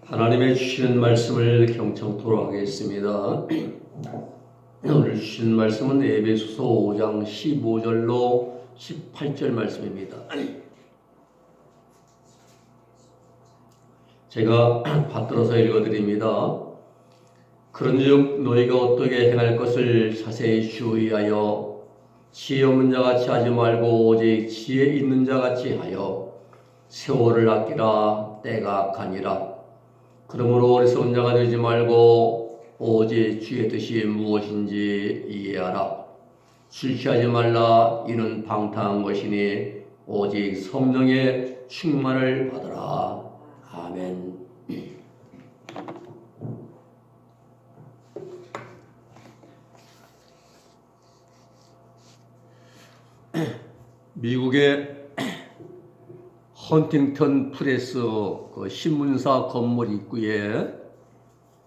하나님의 주시는 말씀을 경청토록 하겠습니다. 오늘 주시는 말씀은 에베소서 5장 15절로 18절 말씀입니다. 제가 받들어서 읽어드립니다. 그런즉 너희가 어떻게 행할 것을 자세히 주의하여 지혜 없는 자같이 하지 말고 오직 지혜 있는 자같이 하여 세월을 아끼라. 때가 가니라. 그러므로 어리석은 자가 되지 말고 오직 주의 뜻이 무엇인지 이해하라. 술 취하지 말라. 이는 방탕한 것이니 오직 성령의 충만을 받으라. 아멘. 미국의 헌팅턴 프레스 그 신문사 건물 입구에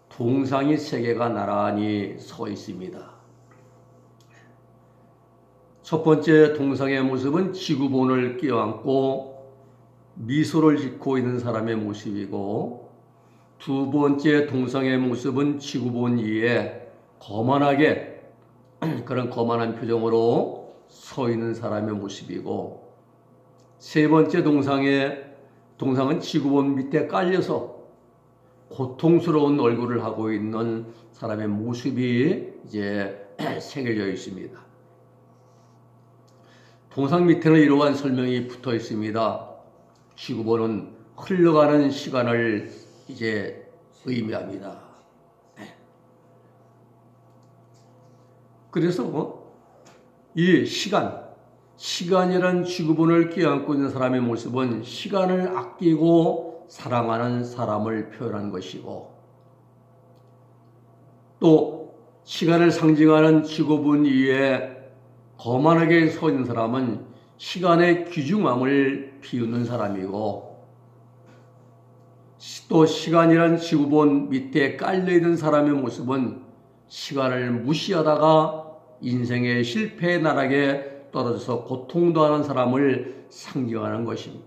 동상이 3개가 나란히 서 있습니다. 첫 번째 동상의 모습은 지구본을 껴안고 미소를 짓고 있는 사람의 모습이고, 두 번째 동상의 모습은 지구본 위에 거만하게 그런 거만한 표정으로 서 있는 사람의 모습이고, 세 번째 동상은 지구본 밑에 깔려서 고통스러운 얼굴을 하고 있는 사람의 모습이 이제 새겨져 있습니다. 동상 밑에는 이러한 설명이 붙어 있습니다. 지구본은 흘러가는 시간을 이제 의미합니다. 그래서 이 시간이란 지구본을 껴안고 있는 사람의 모습은 시간을 아끼고 사랑하는 사람을 표현한 것이고, 또 시간을 상징하는 지구본 위에 거만하게 서 있는 사람은 시간의 귀중함을 비웃는 사람이고, 또 시간이란 지구본 밑에 깔려있는 사람의 모습은 시간을 무시하다가 인생의 실패의 나락에 떨어져서 고통도 하는 사람을 상징하는 것입니다.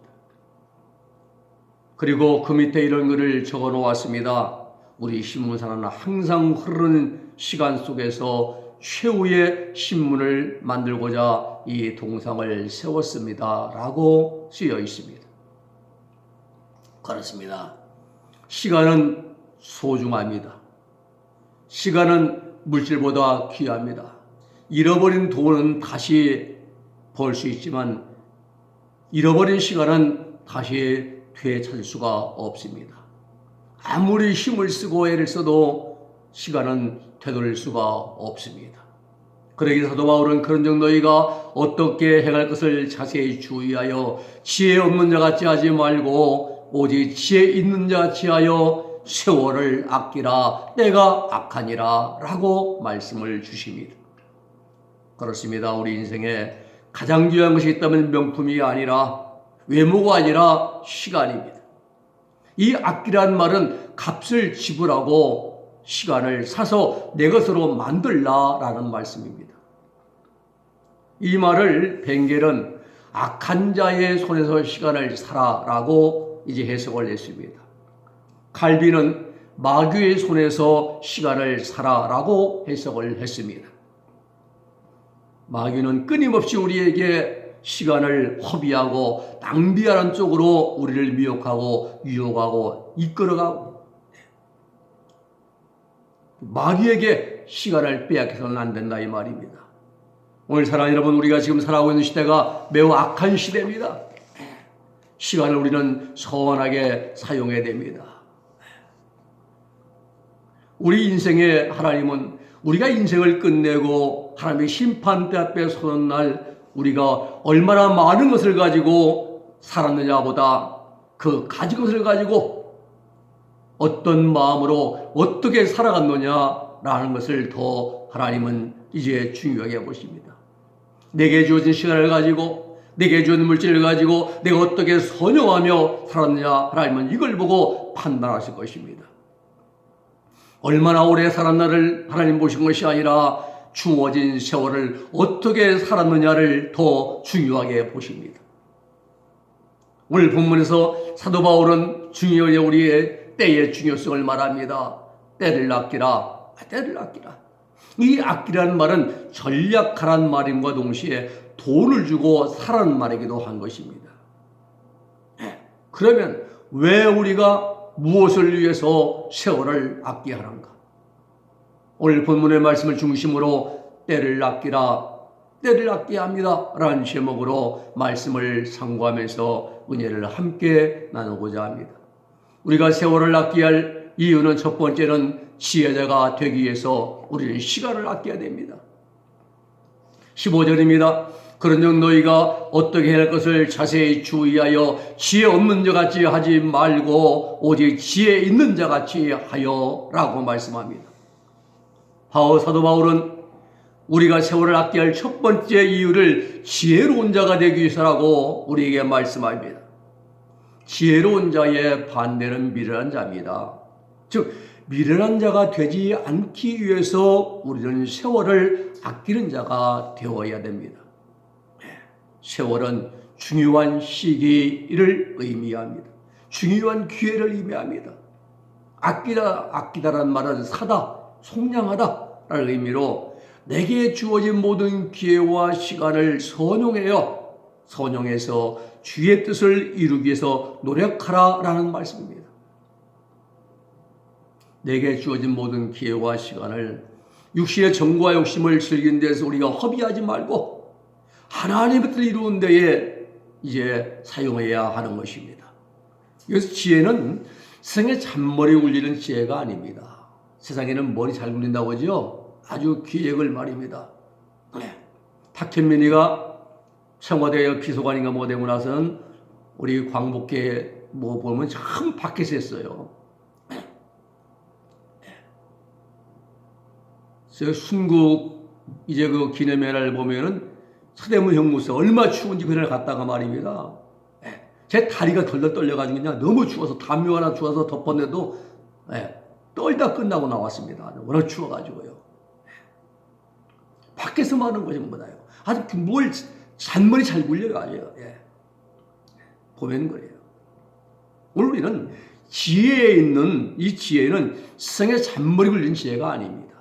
그리고 그 밑에 이런 글을 적어 놓았습니다. 우리 신문사는 항상 흐르는 시간 속에서 최후의 신문을 만들고자 이 동상을 세웠습니다. 라고 쓰여 있습니다. 그렇습니다. 시간은 소중합니다. 시간은 물질보다 귀합니다. 잃어버린 돈은 다시 벌 수 있지만 잃어버린 시간은 다시 되찾을 수가 없습니다. 아무리 힘을 쓰고 애를 써도 시간은 되돌릴 수가 없습니다. 그러기 사도 바울은 그런즉 너희가 어떻게 행할 것을 자세히 주의하여 지혜 없는 자같이 하지 말고 오직 지혜 있는 자같이 하여 세월을 아끼라. 때가 악하니라. 라고 말씀을 주십니다. 그렇습니다. 우리 인생에 가장 귀한 것이 있다면 명품이 아니라, 외모가 아니라 시간입니다. 이 아끼라는 말은 값을 지불하고 시간을 사서 내 것으로 만들라라는 말씀입니다. 이 말을 벵겔은 악한 자의 손에서 시간을 사라라고 이제 해석을 했습니다. 칼빈은 마귀의 손에서 시간을 사라라고 해석을 했습니다. 마귀는 끊임없이 우리에게 시간을 허비하고 낭비하는 쪽으로 우리를 미혹하고 유혹하고 이끌어가고, 마귀에게 시간을 빼앗겨서는 안 된다 이 말입니다. 오늘 사랑하는 여러분, 우리가 지금 살아가고 있는 시대가 매우 악한 시대입니다. 시간을 우리는 선하게 사용해야 됩니다. 우리 인생에 하나님은 우리가 인생을 끝내고 하나님의 심판대 앞에 서는 날 우리가 얼마나 많은 것을 가지고 살았느냐보다 그 가진 것을 가지고 어떤 마음으로 어떻게 살아갔느냐라는 것을 더 하나님은 이제 중요하게 보십니다. 내게 주어진 시간을 가지고, 내게 주어진 물질을 가지고 내가 어떻게 선용하며 살았느냐, 하나님은 이걸 보고 판단하실 것입니다. 얼마나 오래 살았나를 하나님 보신 것이 아니라 주어진 세월을 어떻게 살았느냐를 더 중요하게 보십니다. 오늘 본문에서 사도 바울은 중요하게 우리의 때의 중요성을 말합니다. 때를 아끼라. 때를 아끼라. 이 아끼라는 말은 전략하라는 말임과 동시에 돈을 주고 사라는 말이기도 한 것입니다. 그러면 왜 우리가 무엇을 위해서 세월을 아껴야 하는가? 오늘 본문의 말씀을 중심으로 때를 아끼라, 때를 아껴야 합니다 라는 제목으로 말씀을 상고하면서 은혜를 함께 나누고자 합니다. 우리가 세월을 아껴야 할 이유는 첫 번째는 지혜자가 되기 위해서 우리는 시간을 아껴야 됩니다. 15절입니다. 그런즉 너희가 어떻게 할 것을 자세히 주의하여 지혜 없는 자같이 하지 말고 오직 지혜 있는 자같이 하여 라고 말씀합니다. 사도 바울은 우리가 세월을 아껴야 할 첫 번째 이유를 지혜로운 자가 되기 위해서라고 우리에게 말씀합니다. 지혜로운 자의 반대는 미련한 자입니다. 즉 미련한 자가 되지 않기 위해서 우리는 세월을 아끼는 자가 되어야 됩니다. 세월은 중요한 시기를 의미합니다. 중요한 기회를 의미합니다. 아끼다라는 말은 사다, 속량하다라는 의미로 내게 주어진 모든 기회와 시간을 선용해서 주의 뜻을 이루기 위해서 노력하라라는 말씀입니다. 내게 주어진 모든 기회와 시간을 육신의 정과 욕심을 즐기는 데서 우리가 허비하지 말고 하나님의 뜻을 이루는 데에 이제 사용해야 하는 것입니다. 그래서 지혜는 세상에 잔머리 굴리는 지혜가 아닙니다. 세상에는 머리 잘 굴린다고 하죠. 아주 기획을 말입니다. 탁현민이가 청와대 비서관인가 뭐 되고 나서는 우리 광복회 뭐 보면 참 밖에서 했어요. 순국 이제 그 기념회를 보면은 서대문 형무소 얼마 추운지 그날 갔다가 말입니다. 제 다리가 덜덜 떨려가지고 그냥 너무 추워서 담요 하나 주워서 덮었는데도 떨다 끝나고 나왔습니다. 워낙 추워가지고요. 밖에서 많은 것이 뭐다요. 아주 뭘 잔머리 잘 굴려가지고 보면 그래요. 오늘 우리는 지혜에 있는 이 지혜는 세상에 잔머리 굴리는 지혜가 아닙니다.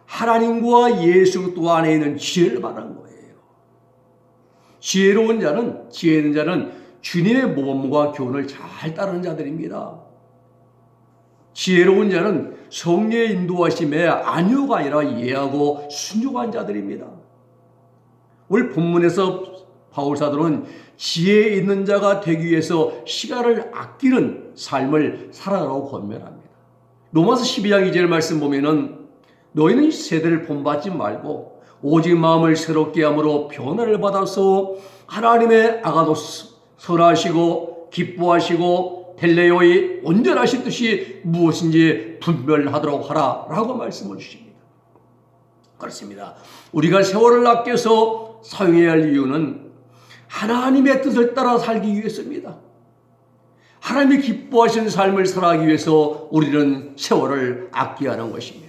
하나님과 예수 그리스도 안에 있는 지혜를 말하는 거예요. 지혜로운 자는, 지혜 있는 자는 주님의 모범과 교훈을 잘 따르는 자들입니다. 지혜로운 자는 성령의 인도하심에 안위가 아니라 이해하고 순종한 자들입니다. 오늘 본문에서 바울 사도는 지혜 있는 자가 되기 위해서 시간을 아끼는 삶을 살아가라고 권면합니다. 로마서 12장 2절 말씀 보면은 너희는 이 세대를 본받지 말고 오직 마음을 새롭게 함으로 변화를 받아서 하나님의 아가도스 선하시고 기뻐하시고 텔레오의 온전하신 뜻이 무엇인지 분별하도록 하라 라고 말씀을 주십니다. 그렇습니다. 우리가 세월을 아껴서 사용해야 할 이유는 하나님의 뜻을 따라 살기 위해서입니다. 하나님이 기뻐하시는 삶을 살아가기 위해서 우리는 세월을 아껴야 하는 것입니다.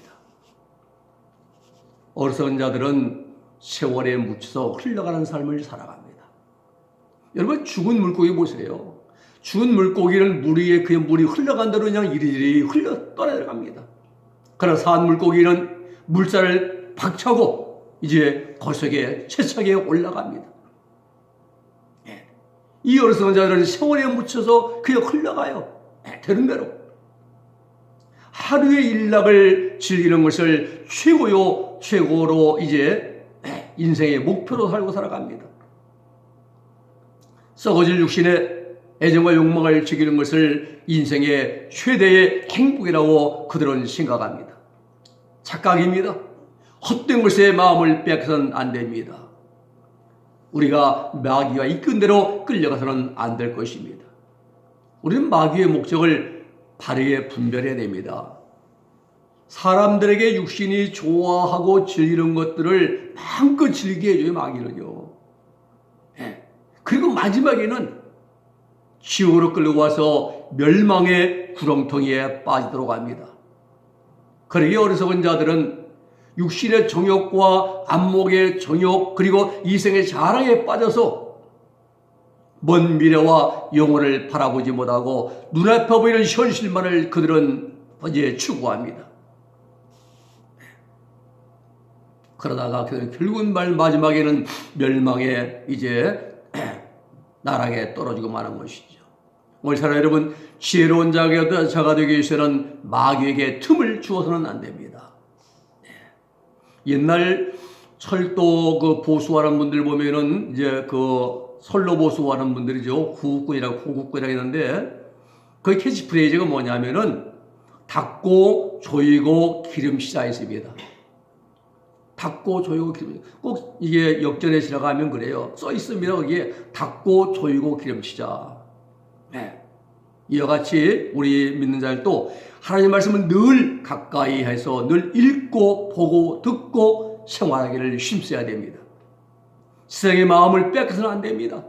어리석은 자들은 세월에 묻혀서 흘러가는 삶을 살아갑니다. 여러분 죽은 물고기 보세요. 죽은 물고기는 물 위에 그냥 물이 흘러간 대로 그냥 이리저리 흘러 떠내려갑니다. 그러나 산 물고기는 물살을 박차고 이제 거석에 채착에 올라갑니다. 이 어리석은 자들은 세월에 묻혀서 그냥 흘러가요. 되는 대로. 하루의 일락을 즐기는 것을 최고로 이제 인생의 목표로 살고 살아갑니다. 썩어질 육신의 애정과 욕망을 즐기는 것을 인생의 최대의 행복이라고 그들은 생각합니다. 착각입니다. 헛된 것에 마음을 빼앗아서는 안 됩니다. 우리가 마귀가 이끈 대로 끌려가서는 안 될 것입니다. 우리는 마귀의 목적을 바르게 분별해야 됩니다. 사람들에게 육신이 좋아하고 즐기는 것들을 마음껏 즐기게 해줘요, 마귀는요. 그리고 마지막에는 지옥으로 끌고 와서 멸망의 구렁텅이에 빠지도록 합니다. 그러기에 어리석은 자들은 육신의 정욕과 안목의 정욕 그리고 이생의 자랑에 빠져서 먼 미래와 영혼을 바라보지 못하고 눈앞에 보이는 현실만을 그들은 이제 추구합니다. 그러다가 결국은 마지막에는 멸망의 이제 나락에 떨어지고 마는 것이죠. 오늘 사랑 여러분, 지혜로운 자가 되기 위해서는 마귀에게 틈을 주어서는 안 됩니다. 옛날 철도 그 보수하는 분들 보면은 이제 그 선로 보수하는 분들이죠. 호국군이라고 했는데 그 캐치프레이즈가 뭐냐면은 닦고 조이고 기름시자 있습니다. 닦고 조이고 기름, 꼭 이게 역전에 지나가면 그래요. 써 있습니다. 거기에 닦고 조이고 기름시자. 네. 이와 같이 우리 믿는 자들도 하나님 말씀은 늘 가까이 해서 늘 읽고 보고 듣고 생활하기를 힘써야 됩니다. 세상의 마음을 뺏겨서는 안 됩니다.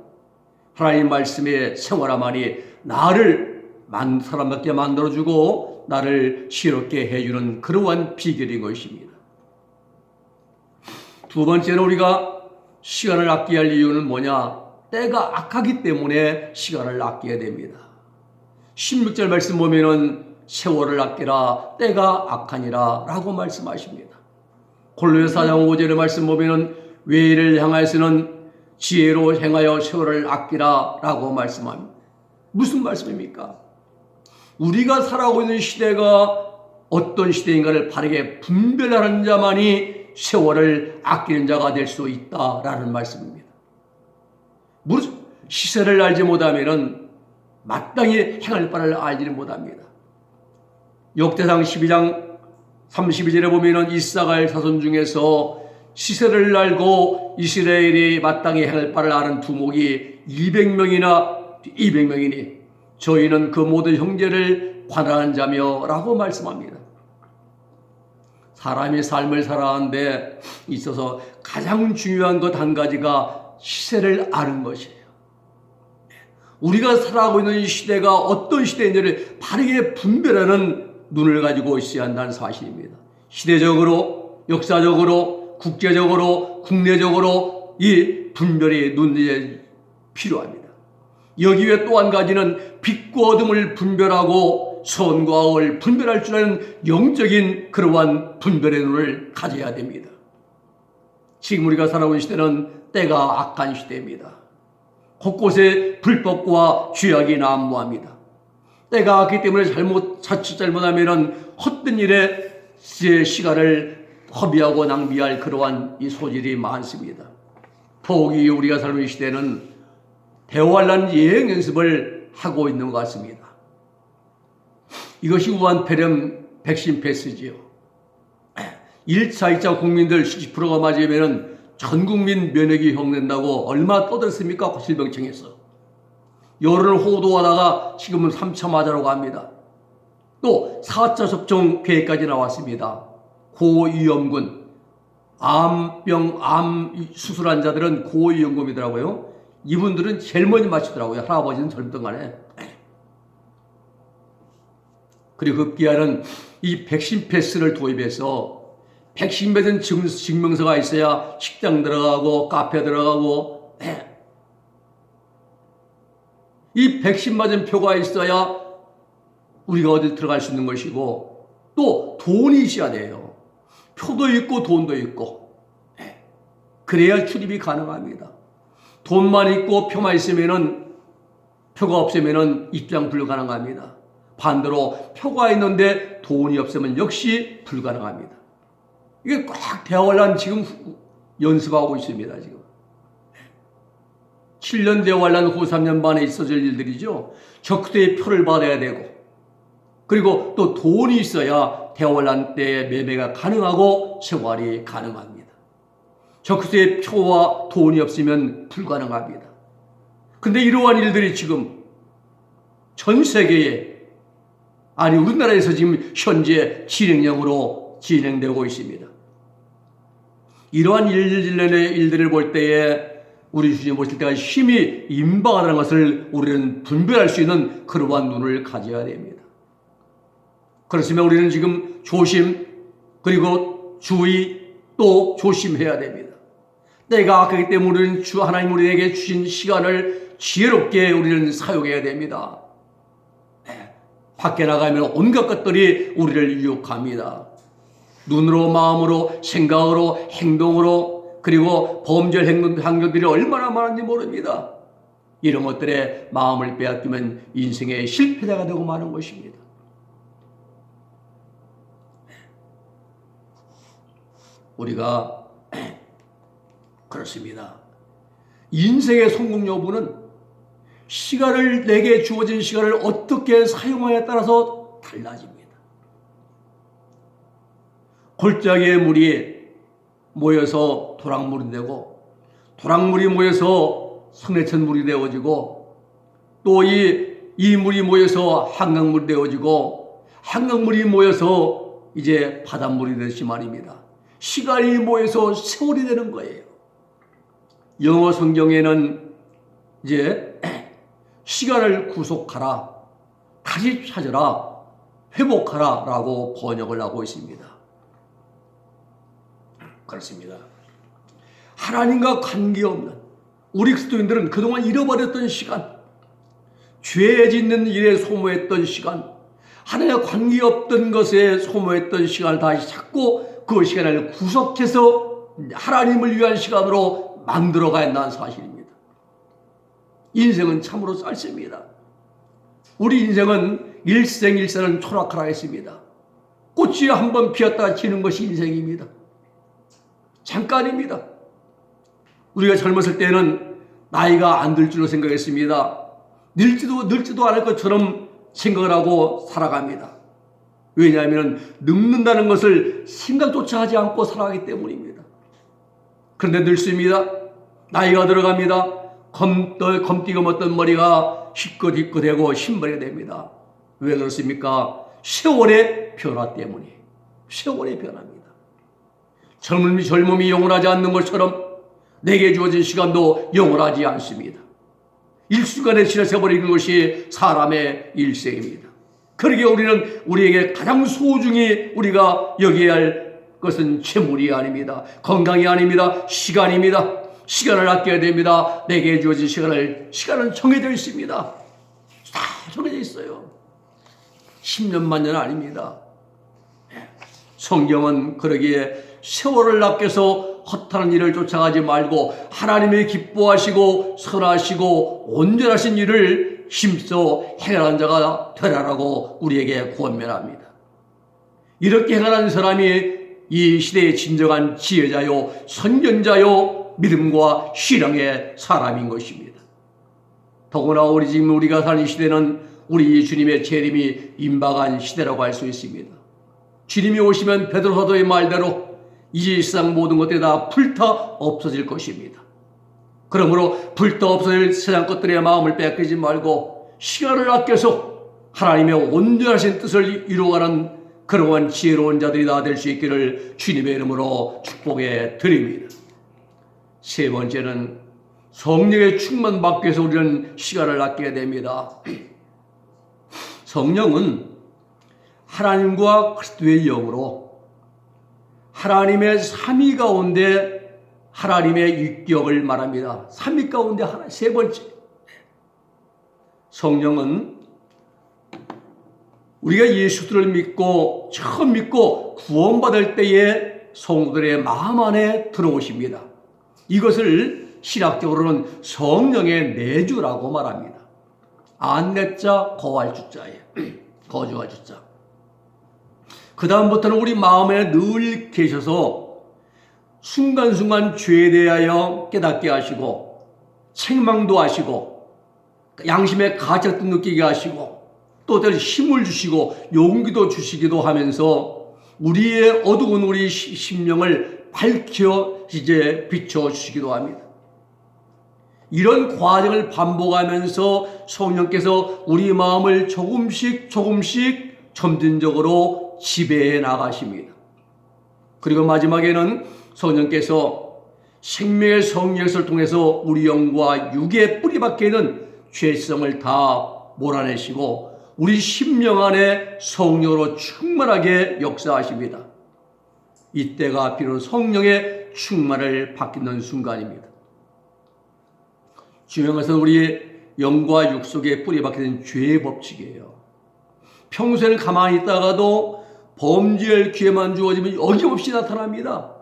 하나님 말씀의 생활하만이 나를 사람답게 만들어주고 나를 시롭게 해주는 그러한 비결인 것입니다. 두 번째로 우리가 시간을 아껴야 할 이유는 뭐냐? 때가 악하기 때문에 시간을 아껴야 됩니다. 16절 말씀 보면은 세월을 아끼라 때가 악하니라 라고 말씀하십니다. 골로새 4장 5절의 말씀 보면은 외일을 향하여서는 지혜로 행하여 세월을 아끼라 라고 말씀합니다. 무슨 말씀입니까? 우리가 살아가고 있는 시대가 어떤 시대인가를 바르게 분별하는 자만이 세월을 아끼는 자가 될 수 있다라는 말씀입니다. 시세를 알지 못하면은 마땅히 행할 바를 알지는 못합니다. 역대상 12장 32절에 보면은 이사갈 자손 중에서 시세를 알고 이스라엘이 마땅히 행할 바를 아는 두목이 200명이니 저희는 그 모든 형제를 관할한 자며 라고 말씀합니다. 사람이 삶을 살아가는데 있어서 가장 중요한 것 한 가지가 시세를 아는 것이에요. 우리가 살아가고 있는 이 시대가 어떤 시대인지를 바르게 분별하는 눈을 가지고 있어야 한다는 사실입니다. 시대적으로, 역사적으로, 국제적으로, 국내적으로 이 분별의 눈이 필요합니다. 여기 외에 또 한 가지는 빛과 어둠을 분별하고 선과 악을 분별할 줄 아는 영적인 그러한 분별의 눈을 가져야 됩니다. 지금 우리가 살아가는 시대는 때가 악한 시대입니다. 곳곳에 불법과 죄악이 난무합니다. 때가 악기 때문에 자칫 잘못하면 헛된 일에 시간을 허비하고 낭비할 그러한 이 소질이 많습니다. 더욱이 우리가 살고 있는 시대는 대화란 예행 연습을 하고 있는 것 같습니다. 이것이 우한폐렴 백신 패스지요. 1차, 2차 국민들 70%가 맞으면 전 국민 면역이 형된다고 얼마 떠들었습니까? 질병청에서. 열흘 호도하다가 지금은 3차 맞으라고 합니다. 또 4차 접종 계획까지 나왔습니다. 고위험군, 암 수술한 자들은 고위험군이더라고요. 이분들은 제일 먼저 맞추더라고요. 할아버지는 젊던 간에. 그리고 급기야는 이 백신 패스를 도입해서 백신 맞은 증명서가 있어야 식당 들어가고 카페 들어가고 이 백신 맞은 표가 있어야 우리가 어디 들어갈 수 있는 것이고 또 돈이 있어야 돼요. 표도 있고 돈도 있고 그래야 출입이 가능합니다. 돈만 있고 표만 있으면은 표가 없으면은 입장 불가능합니다. 반대로 표가 있는데 돈이 없으면 역시 불가능합니다. 이게 꼭 대화란 지금 연습하고 있습니다. 지금 7년 대화란 후 3년 반에 있어질 일들이죠. 적대의 표를 받아야 되고 그리고 또 돈이 있어야 대화란 때 매매가 가능하고 생활이 가능합니다. 적수의 표와 돈이 없으면 불가능합니다. 근데 이러한 일들이 지금 전 세계에 아니 우리나라에서 지금 현재 진행형으로 진행되고 있습니다. 이러한 일련의 일들을 볼 때에 우리 주님 보실 때가 힘이 임박하다는 것을 우리는 분별할 수 있는 그러한 눈을 가져야 됩니다. 그렇으면 우리는 지금 조심 그리고 주의 또 조심해야 됩니다. 때가 악하기 때문에 우리는 주 하나님 우리에게 주신 시간을 지혜롭게 우리는 사용해야 됩니다. 밖에 나가면 온갖 것들이 우리를 유혹합니다. 눈으로, 마음으로, 생각으로, 행동으로, 그리고 범죄 행동들이 얼마나 많은지 모릅니다. 이런 것들에 마음을 빼앗기면 인생의 실패자가 되고 마는 것입니다. 우리가 그렇습니다. 인생의 성공 여부는 내게 주어진 시간을 어떻게 사용하냐에 따라서 달라집니다. 골짜기에 물이 모여서 도랑물이 되고, 도랑물이 모여서 성내천 물이 되어지고, 또 이 물이 모여서 한강물이 되어지고, 한강물이 모여서 이제 바닷물이 되듯이 말입니다. 시간이 모여서 세월이 되는 거예요. 영어 성경에는 이제 시간을 구속하라, 다시 찾으라, 회복하라 라고 번역을 하고 있습니다. 그렇습니다. 하나님과 관계없는 우리 그리스도인들은 그동안 잃어버렸던 시간, 죄 짓는 일에 소모했던 시간, 하나님과 관계없던 것에 소모했던 시간을 다시 찾고 그 시간을 구속해서 하나님을 위한 시간으로 만들어가야 한다는 사실입니다. 인생은 참으로 짧습니다. 우리 인생은 일생일세는 초락하라 했습니다. 꽃이 한번 피었다가 지는 것이 인생입니다. 잠깐입니다. 우리가 젊었을 때는 나이가 안 들 줄로 생각했습니다. 늙지도 않을 것처럼 생각을 하고 살아갑니다. 왜냐하면 늙는다는 것을 생각조차 하지 않고 살아가기 때문입니다. 그런데 늙습니다. 나이가 들어갑니다. 검띠가 먹던 머리가 희끗희끗하고 신발이 됩니다. 왜 그렇습니까? 세월의 변화 때문에. 세월의 변화입니다. 젊음이 영원하지 않는 것처럼 내게 주어진 시간도 영원하지 않습니다. 일순간에 지나쳐버리는 것이 사람의 일생입니다. 그러기에 우리는 우리에게 가장 소중히 우리가 여겨야 할 것은 재물이 아닙니다. 건강이 아닙니다. 시간입니다. 시간을 아껴야 됩니다. 내게 주어진 시간은 정해져 있습니다. 다 정해져 있어요. 10년 만년 아닙니다. 성경은 그러기에 세월을 아껴서 허탄한 일을 쫓아가지 말고 하나님이 기뻐하시고 선하시고 온전하신 일을 힘써 행하는 자가 되라라고 우리에게 권면합니다. 이렇게 행하는 사람이 이 시대의 진정한 지혜자요 선견자요 믿음과 신앙의 사람인 것입니다. 더구나 우리가 사는 시대는 우리 주님의 재림이 임박한 시대라고 할 수 있습니다. 주님이 오시면 베드로 사도의 말대로 이 세상 모든 것들이 다 불타 없어질 것입니다. 그러므로 불타 없어질 세상 것들의 마음을 빼앗기지 말고 시간을 아껴서 하나님의 온전하신 뜻을 이루어가는 그러한 지혜로운 자들이 다 될 수 있기를 주님의 이름으로 축복해 드립니다. 세 번째는 성령의 충만 받기 위해서 우리는 시간을 아껴야 됩니다. 성령은 하나님과 그리스도의 영으로 하나님의 삼위 가운데 하나님의 육격을 말합니다. 삼위 가운데 세 번째. 성령은 우리가 예수를 믿고 처음 믿고 구원받을 때에 성도들의 마음 안에 들어오십니다. 이것을 신학적으로는 성령의 내주라고 말합니다. 안내자 거할 주자에 거주할 주자. 그 다음부터는 우리 마음에 늘 계셔서 순간순간 죄에 대하여 깨닫게 하시고 책망도 하시고 양심의 가책도 느끼게 하시고 또 때로 힘을 주시고 용기도 주시기도 하면서 우리의 어두운 우리 심령을 밝혀 이제 비춰주시기도 합니다. 이런 과정을 반복하면서 성령께서 우리 마음을 조금씩 점진적으로 지배해 나가십니다. 그리고 마지막에는 성령께서 생명의 성령을 통해서 우리 영과 육의 뿌리밖에 있는 죄성을 다 몰아내시고 우리 심령 안에 성령으로 충만하게 역사하십니다. 이때가 비로소 성령의 성령의 충만을 받는 순간입니다. 중요한 것은 우리의 영과 육 속에 뿌리 박힌 죄의 법칙이에요. 평소에는 가만히 있다가도 범죄할 기회만 주어지면 어김없이 나타납니다.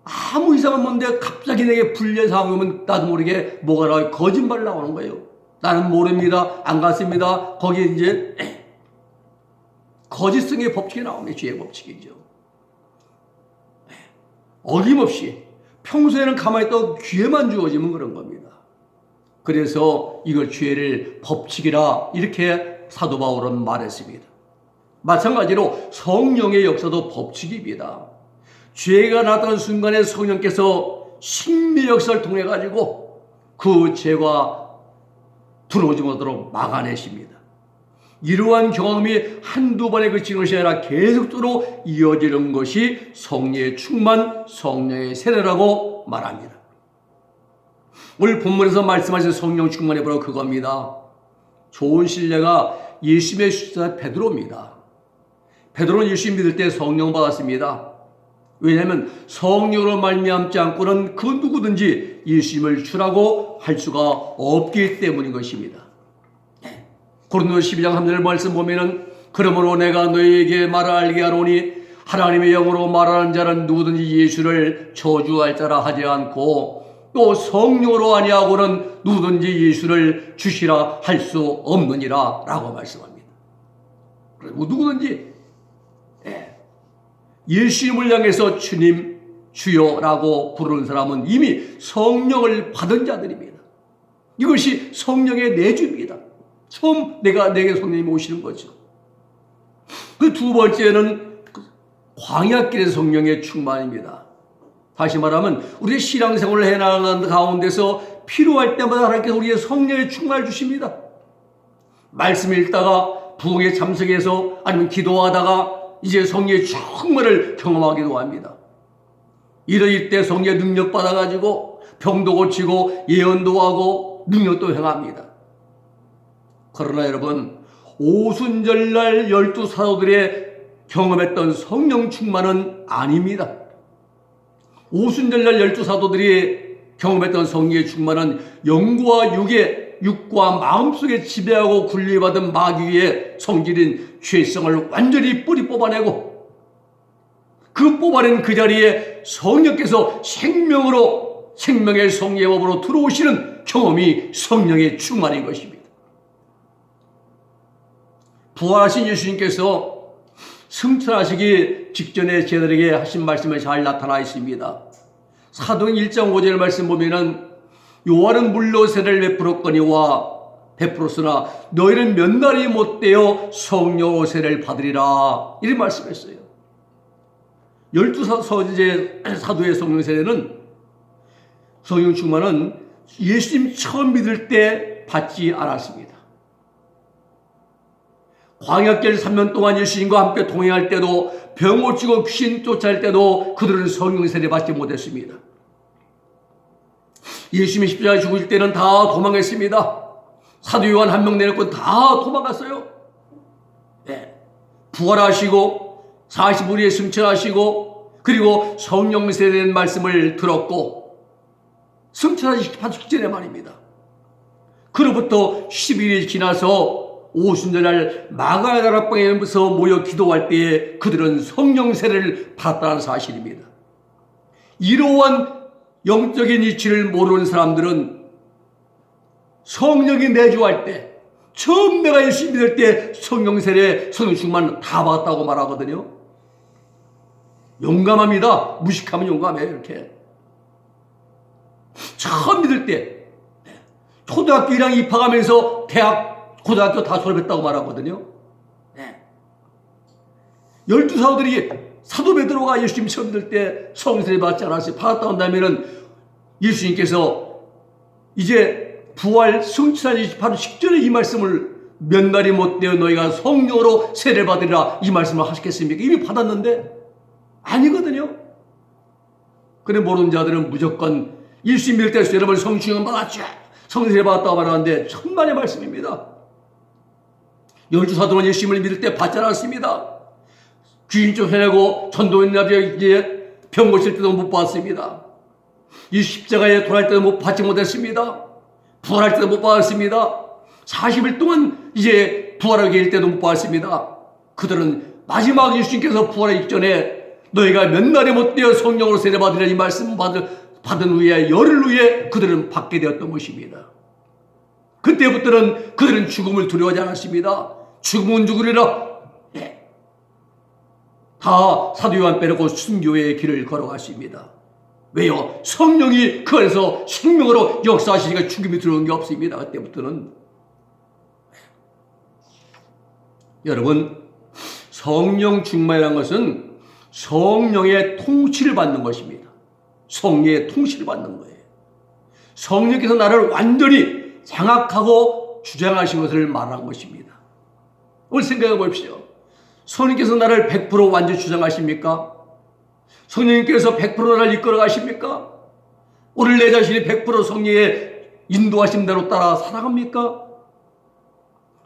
아무 이상 없는데 갑자기 내게 불리한 상황이 오면 나도 모르게 뭐가 나와요? 거짓말 나오는 거예요. 나는 모릅니다. 안 갔습니다. 거기에 이제 거짓성의 법칙이 나옵니다. 죄의 법칙이죠. 어김없이 평소에는 가만히 있다가 기회만 주어지면 그런 겁니다. 그래서 이걸 죄를 법칙이라 이렇게 사도 바울은 말했습니다. 마찬가지로 성령의 역사도 법칙입니다. 죄가 나타난 순간에 성령께서 신비 역사를 통해 가지고 그 죄가 들어오지 못하도록 막아내십니다. 이러한 경험이 한두 번에 그치는 것이 아니라 계속적으로 이어지는 것이 성령의 충만, 성령의 세례라고 말합니다. 오늘 본문에서 말씀하신 성령 충만이 바로 그겁니다. 좋은 신뢰가 예수님의 수자 베드로입니다. 베드로는 예수 믿을 때 성령 받았습니다. 왜냐하면 성령으로 말미암지 않고는 그 누구든지 예수님을 주라고 할 수가 없기 때문인 것입니다. 고린도서 12장 3절 말씀 보면은 그러므로 내가 너희에게 말을 알게 하노니 하나님의 영으로 말하는 자는 누구든지 예수를 저주할 자라 하지 않고 또 성령으로 아니하고는 누구든지 예수를 주시라 할 수 없느니라 라고 말씀합니다. 그리고 누구든지 예수님을 향해서 주님, 주여라고 부르는 사람은 이미 성령을 받은 자들입니다. 이것이 성령의 내주입니다. 처음 내게 성령님이 오시는 거죠. 그 두 번째는 광야길의 성령의 충만입니다. 다시 말하면 우리의 신앙생활을 해나가는 가운데서 필요할 때마다 하나님께서 우리의 성령의 충만을 주십니다. 말씀 읽다가 부흥에 참석해서 아니면 기도하다가 이제 성령의 충만을 경험하기도 합니다. 이럴 때 성령의 능력 받아가지고 병도 고치고 예언도 하고 능력도 행합니다. 그러나 여러분 오순절날 12사도들의 경험했던 성령 충만은 아닙니다. 오순절날 12사도들이 경험했던 성령의 충만은 영과 육과 마음속에 지배하고 군리받은 마귀의 성질인 죄성을 완전히 뿌리 뽑아내고 그 뽑아낸 그 자리에 성령께서 생명의 성령의 법으로 들어오시는 경험이 성령의 충만인 것입니다. 부활하신 예수님께서 승천하시기 직전에 제자들에게 하신 말씀이 잘 나타나 있습니다. 사도행 1장 5절 말씀 보면은 요한은 물로 세례를 베풀었으나 너희는 몇 날이 못되어 성령 세례를 받으리라 이런 말씀했어요. 12 사도의 성령 세례는 성령 충만은 예수님 처음 믿을 때 받지 않았습니다. 광야길 3년 동안 예수님과 함께 동행할 때도 병 고치고 귀신 쫓아낼 때도 그들은 성령 세례 받지 못했습니다. 예수님이 십자가에 죽을 때는 다 도망했습니다. 사도 요한 한 명 내놓고 다 도망갔어요. 네. 부활하시고 40우리에 승천하시고 그리고 성령 세례된 말씀을 들었고 승천하시기 직전에 말입니다. 그로부터 10일이 지나서 오순절날 마가야 다락방에서 모여 기도할 때에 그들은 성령 세례를 받았다는 사실입니다. 이러한 영적인 이치를 모르는 사람들은 성령이 내주할 때 처음 내가 예수 믿을 때 성령 세례 성령 충만 다 받았다고 말하거든요. 용감합니다. 무식하면 용감해요. 이렇게 처음 믿을 때 초등학교 1학년 입학하면서 고등학교 다 졸업했다고 말하거든요. 12사도들이 사도 베드로가 예수님 처음 믿을 때 성령 세례 받지 않았어요. 받았다 한다면은 예수님께서 이제 부활 승천하기 바로 직전에 이 말씀을 몇 날이 못되어 너희가 성령으로 세례를 받으리라 이 말씀을 하셨겠습니까? 이미 받았는데 아니거든요. 그래 모르는 자들은 무조건 예수 믿을 때 여러분 성령 충만 받았죠. 성령 세례 받았다고 말하는데 천만의 말씀입니다. 12사도는 예수님을 믿을 때 받지 않았습니다. 귀인 쫓아내고 전도인 나비에게 병 고칠 때도 못 봤습니다. 이 십자가에 돌아갈 때도 못 받지 못했습니다. 부활할 때도 못 받았습니다. 40일 동안 이제 부활하게 될 때도 못 받았습니다. 그들은 마지막 예수님께서 부활하기 전에 너희가 몇 날에 못 되어 성령으로 세례받으려 이 말씀 받은 후에 열흘 후에 그들은 받게 되었던 것입니다. 그때부터는 그들은 죽음을 두려워하지 않았습니다. 죽음은 죽으리라. 다 사도 요한 빼놓고 순교의 길을 걸어갔습니다. 왜요? 성령이 그 안에서 생명으로 역사하시니까 죽음이 들어온 게 없습니다. 그때부터는. 여러분, 성령 충만이라는 것은 성령의 통치를 받는 것입니다. 성령의 통치를 받는 거예요. 성령께서 나를 완전히 장악하고 주장하신 것을 말한 것입니다. 오늘 생각해 보십시오. 성령께서 나를 100% 완전히 주장하십니까? 성령님께서 100% 나를 이끌어 가십니까? 오늘 내 자신이 100% 성령의 인도하신 대로 따라 살아갑니까?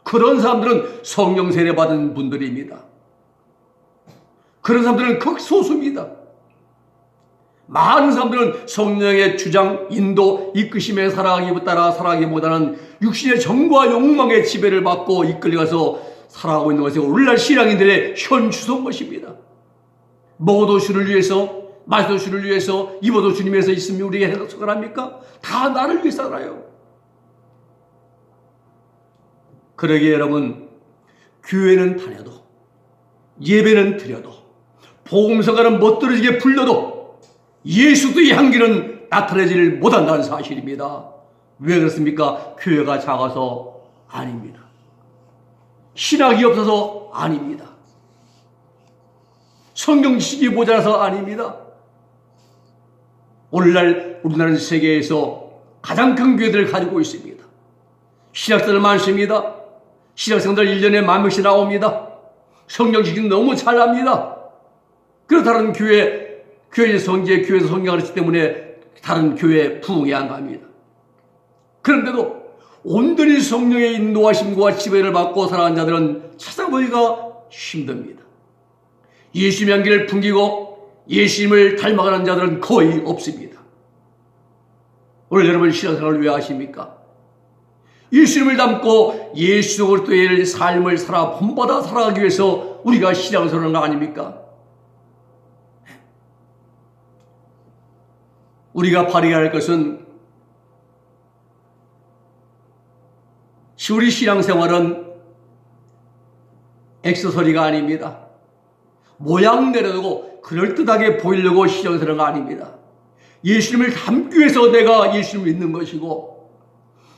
그런 사람들은 성령 세례 받은 분들입니다. 그런 사람들은 극소수입니다. 많은 사람들은 성령의 주장, 인도, 이끄심에 따라 살아가기보다는 육신의 정과 욕망의 지배를 받고 이끌려가서 살아가고 있는 것이 오늘날 신앙인들의 현주소인 것입니다. 먹어도 주를 위해서, 마셔도 주를 위해서, 입어도 주님 위해서 있으면 우리가 해석을 합니까? 다 나를 위해 살아요. 그러기에 여러분, 교회는 다녀도, 예배는 드려도, 복음서가는 멋들어지게 불려도 예수의 향기는 나타내지를 못한다는 사실입니다. 왜 그렇습니까? 교회가 작아서 아닙니다. 신학이 없어서 아닙니다. 성경 지식이 모자라서 아닙니다. 오늘날 우리나라는 세계에서 가장 큰 교회들을 가지고 있습니다. 신학생들 많습니다. 신학생들 1년에 10,000명씩 나옵니다. 성경 지식이 너무 잘납니다. 그래서 다른 교회에서 성경 가르치기 때문에 다른 교회에 부흥이 안 갑니다. 그런데도 온전히 성령의 인도하심과 지배를 받고 살아가는 자들은 찾아보기가 힘듭니다. 예수님의 향기를 풍기고 예수님을 닮아가는 자들은 거의 없습니다. 오늘 여러분 신앙생활을 왜 하십니까? 예수님을 닮고 예수 그리스도의 삶을 본받아 살아가기 위해서 우리가 신앙생활을 하는 거 아닙니까? 우리가 발휘해야 할 것은 우리 신앙생활은 액세서리가 아닙니다. 모양 내려두고 그럴듯하게 보이려고 신앙생활은 아닙니다. 예수님을 닮기 위해서 내가 예수님을 믿는 것이고,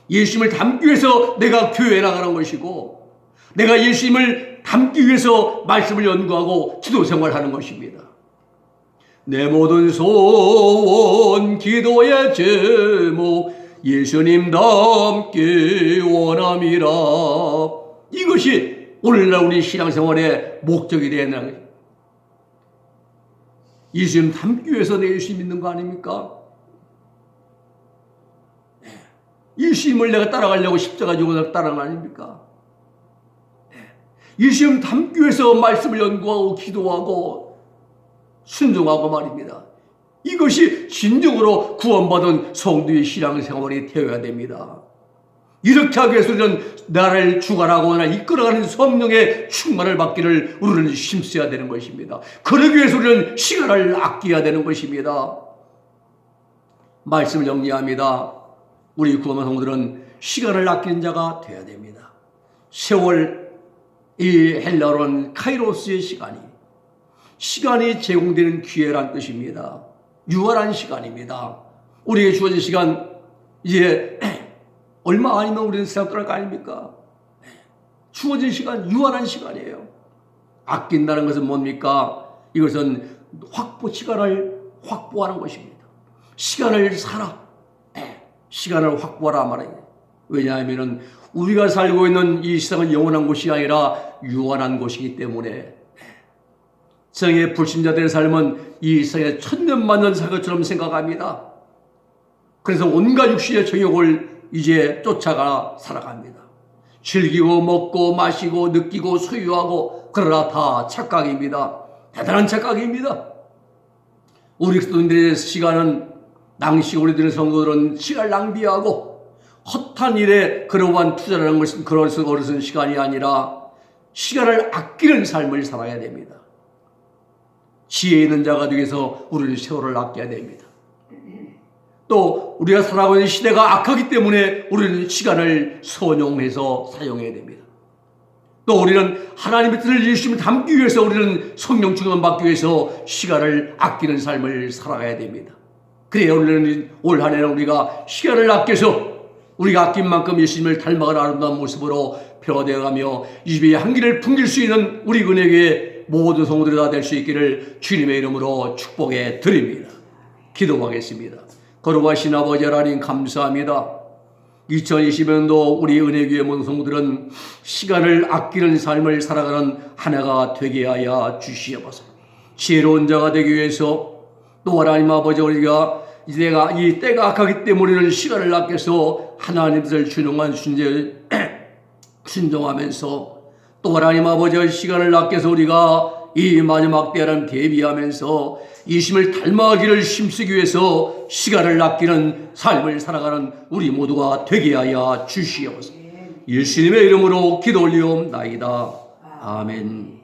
예수님을 닮기 위해서 내가 교회에 나가는 것이고, 내가 예수님을 닮기 위해서 말씀을 연구하고 기도 생활하는 것입니다. 내 모든 소원 기도의 제목 예수님 닮기 원함이라. 이것이 오늘날 우리 신앙생활의 목적이 되는 거예요. 예수님 닮기 위해서 내 예수님 믿는 거 아닙니까? 예수님을 내가 따라가려고 십자가 지고 따라가는 거 아닙니까? 예수님 닮기 위해서 말씀을 연구하고 기도하고 순종하고 말입니다. 이것이 진정으로 구원받은 성도의 신앙생활이 되어야 됩니다. 이렇게 하기 위해서는 나를 주관하고 나를 이끌어가는 성령의 충만을 받기를 우리는 힘써야 되는 것입니다. 그러기 위해서 우리는 시간을 아껴야 되는 것입니다. 말씀을 정리합니다. 우리 구원받은 성도들은 시간을 아끼는 자가 되어야 됩니다. 세월, 이 헬라어로는 카이로스의 시간이 제공되는 기회란 뜻입니다. 유한한 시간입니다. 우리에게 주어진 시간 이제 얼마 아니면 우리는 세상 떠날 거 아닙니까? 주어진 시간 유한한 시간이에요. 아낀다는 것은 뭡니까? 이것은 시간을 확보하는 것입니다. 시간을 시간을 확보하라 말이에요. 왜냐하면 우리가 살고 있는 이 세상은 영원한 곳이 아니라 유한한 곳이기 때문에 세상의 불신자들의 삶은 이 세상에 천년만년 살 것처럼 생각합니다. 그래서 온갖 육신의 정욕을 이제 쫓아가 살아갑니다. 즐기고 먹고 마시고 느끼고 소유하고, 그러나 다 착각입니다. 대단한 착각입니다. 우리 그리스도인들의 시간은 낭시 우리들의 성도들은 시간을 낭비하고 헛한 일에 그러한 투자라는 것은 그것은 어르신 시간이 아니라 시간을 아끼는 삶을 살아야 됩니다. 지혜 있는 자가 되기 위해서 우리는 세월을 아껴야 됩니다. 또 우리가 살아가고 있는 시대가 악하기 때문에 우리는 시간을 선용해서 사용해야 됩니다. 또 우리는 하나님의 뜻을 열심히 담기 위해서 우리는 성령 충만 받기 위해서 시간을 아끼는 삶을 살아가야 됩니다. 그래야 우리는 올 한 해는 우리가 시간을 아껴서 우리가 아낀 만큼 예수님을 닮아가는 아름다운 모습으로 변화되어가며 이 집의 향기를 풍길 수 있는 우리 은혜교회 모든 성도들이 다 될 수 있기를 주님의 이름으로 축복해 드립니다. 기도하겠습니다. 거룩하신 아버지 하나님 감사합니다. 2020년도 우리 은혜교회 모든 성도들은 시간을 아끼는 삶을 살아가는 한 해가 되게 하여 주시옵소서. 지혜로운 자가 되기 위해서 또 하나님 아버지 우리가 이 때가 악하기 때문에 우리는 시간을 아껴서 하나님 뜻을 순종하면서 또 하나님 아버지의 시간을 아껴서 우리가 이 마지막 때라는 대비하면서 예수님을 닮아가기를 힘쓰기 위해서 시간을 아끼는 삶을 살아가는 우리 모두가 되게 하여 주시옵소서. 예수님의 이름으로 기도 올리옵나이다. 아멘.